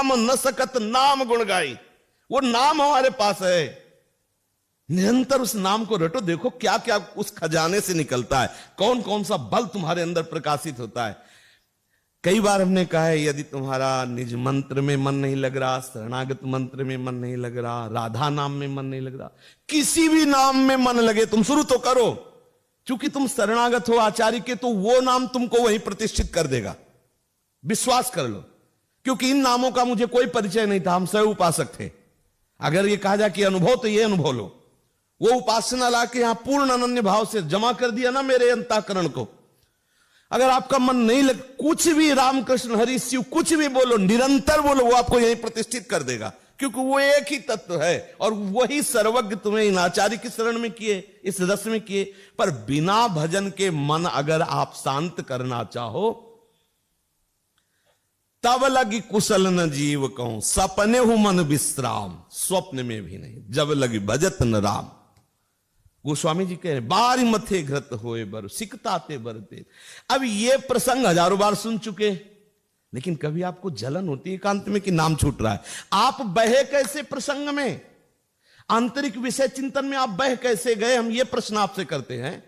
नाम न सकत नाम गुण गाई। वो नाम हमारे पास है, निरंतर उस नाम को रटो, देखो क्या क्या उस खजाने से निकलता है, कौन कौन सा बल तुम्हारे अंदर प्रकाशित होता है। कई बार हमने कहा है, यदि तुम्हारा निज मंत्र में मन नहीं लग रहा, शरणागत मंत्र में मन नहीं लग रहा, राधा नाम में मन नहीं लग रहा, किसी भी नाम में मन लगे, तुम शुरू तो करो। क्योंकि तुम शरणागत हो आचार्य के, तो वो नाम तुमको वहीं प्रतिष्ठित कर देगा, विश्वास कर लो। क्योंकि इन नामों का मुझे कोई परिचय नहीं था, हम स्वयं उपासक थे। अगर ये कहा जाए कि अनुभव, तो ये अनुभव लो। वो उपासना लाके यहां पूर्ण अनन्य भाव से जमा कर दिया ना मेरे अंतःकरण को। अगर आपका मन नहीं लग, कुछ भी रामकृष्ण हरि शिव कुछ भी बोलो, निरंतर बोलो, वो आपको यहीं प्रतिष्ठित कर देगा। क्योंकि वो एक ही तत्व है और वही सर्वज्ञ तुम्हें इन आचार्य की शरण में किए, इस रस में किए। पर बिना भजन के मन अगर आप शांत करना चाहो, तब लगी कुशल न जीव कहूं, सपने हूं मन विश्राम, स्वप्न में भी नहीं, जब लगी भजत न राम। गोस्वामी जी कह रहे बारी मथे घृत होए बर सिकताते बरते। अब ये प्रसंग हजारों बार सुन चुके, लेकिन कभी आपको जलन होती है एकांत में कि नाम छूट रहा है। आप बहे कैसे प्रसंग में, आंतरिक विषय चिंतन में आप बह कैसे गए, हम ये प्रश्न आपसे करते हैं।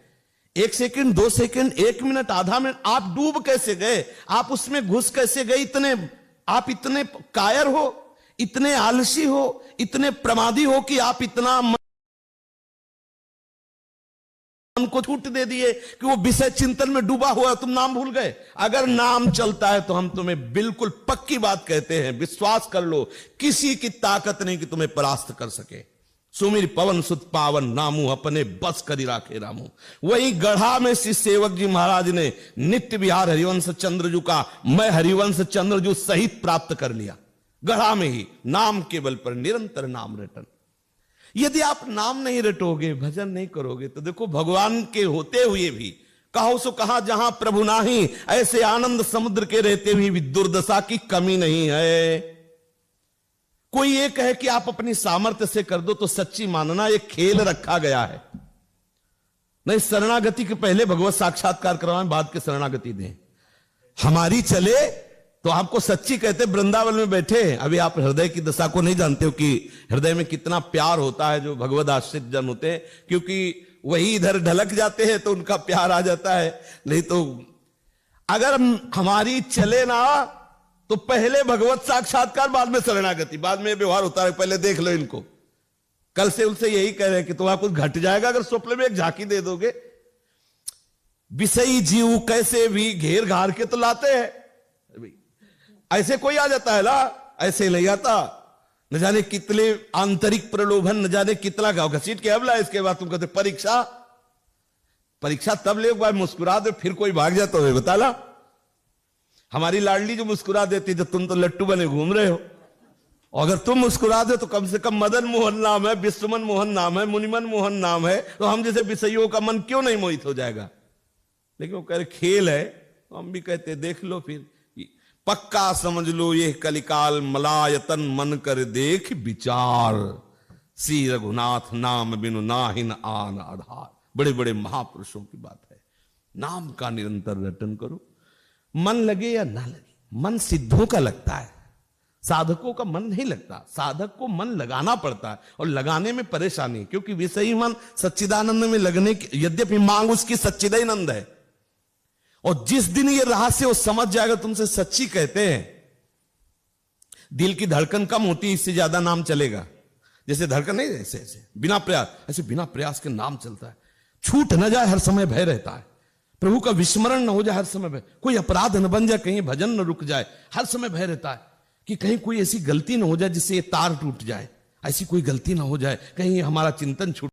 1 सेकंड, 2 सेकंड, 1 मिनट, आधा मिनट, आप डूब कैसे गए, आप उसमें घुस कैसे गए। आप इतने कायर हो, इतने आलसी हो, इतने प्रमादी हो कि आप इतना को छूट दे दिए कि वो विषय चिंतन में डूबा हुआ, तुम नाम भूल गए। अगर नाम चलता है तो हम तुम्हें बिल्कुल पक्की बात कहते हैं, विश्वास कर लो, किसी की ताकत नहीं कि तुम्हें परास्त कर सके। सुमिर पवन सुत पावन नामू, अपने बस करी राखे रामू। वही गढ़ा में श्री सेवक जी महाराज ने नित्य विहार हरिवंश चंद्रजू का मैं हरिवंश चंद्रजू सहित प्राप्त कर लिया। गढ़ा में ही नाम के बल पर निरंतर नाम रटन। यदि आप नाम नहीं रटोगे, भजन नहीं करोगे, तो देखो भगवान के होते हुए भी कहो सो कहा जहां प्रभु नाही, ऐसे आनंद समुद्र के रहते हुए भी दुर्दशा की कमी नहीं है। कोई ये कहे कि आप अपनी सामर्थ्य से कर दो, तो सच्ची मानना ये खेल रखा गया है। नहीं, शरणागति के पहले भगवत साक्षात्कार करवाएं, बाद के शरणागति दें। हमारी चले तो आपको सच्ची कहते, वृंदावन में बैठे, अभी आप हृदय की दशा को नहीं जानते हो कि हृदय में कितना प्यार होता है जो भगवद आश्रित जन होते हैं। क्योंकि वही इधर ढलक जाते हैं तो उनका प्यार आ जाता है। नहीं तो अगर हमारी चले ना, तो पहले भगवत साक्षात्कार, बाद में शरणागति, बाद में व्यवहार होता है। पहले देख लो इनको। कल से उनसे यही कह रहे हैं कि तुम्हारा कुछ घट जाएगा अगर स्वप्न में एक झांकी दे दोगे। विषयी जीव कैसे भी घेर घार के तो लाते हैं, ऐसे कोई आ जाता है ना, ऐसे नहीं आता। न जाने कितने आंतरिक प्रलोभन, न जाने कितना गाँव घसीट के अब ला। इसके बाद तुम कहते परीक्षा, परीक्षा तब ले मुस्कुरा दे, फिर कोई भाग जाता है, बता ला। हमारी लाडली जो मुस्कुरा देती, तो तुम तो लट्टू बने घूम रहे हो। और अगर तुम मुस्कुरा दे तो कम से कम मदन मोहन नाम है, विश्वमन मोहन नाम है, मुनिमन मोहन नाम है, तो हम जैसे विषयों का मन क्यों नहीं मोहित हो जाएगा। लेकिन वो कह रहे खेल है, तो हम भी कहते देख लो, फिर पक्का समझ लो ये कलिकाल मलायतन, मन कर देख विचार, श्री रघुनाथ नाम बिनु नाहिन आन आधार। बड़े बड़े महापुरुषों की बात है। नाम का निरंतर रटन करो, मन लगे या ना लगे। मन सिद्धों का लगता है, साधकों का मन नहीं लगता। साधक को मन लगाना पड़ता है, और लगाने में परेशानी, क्योंकि विषयी मन सच्चिदानंद में लगने की, यद्यपि मांग उसकी सच्चिदानंद है। और जिस दिन ये रहस्य वो समझ जाएगा, तुमसे सच्ची कहते हैं, दिल की धड़कन कम होती है, इससे ज्यादा नाम चलेगा। जैसे धड़कन नहीं, ऐसे ऐसे बिना प्रयास, ऐसे बिना प्रयास के नाम चलता है। छूट न जाए हर समय भय रहता है, प्रभु का विस्मरण न हो जाए हर समय भय, कोई अपराध न बन जाए, कहीं भजन न रुक जाए, हर समय भय रहता है कि कहीं कोई ऐसी गलती न हो जाए जिससे ये तार टूट जाए, ऐसी कोई गलती ना हो जाए, कहीं हमारा चिंतन छूट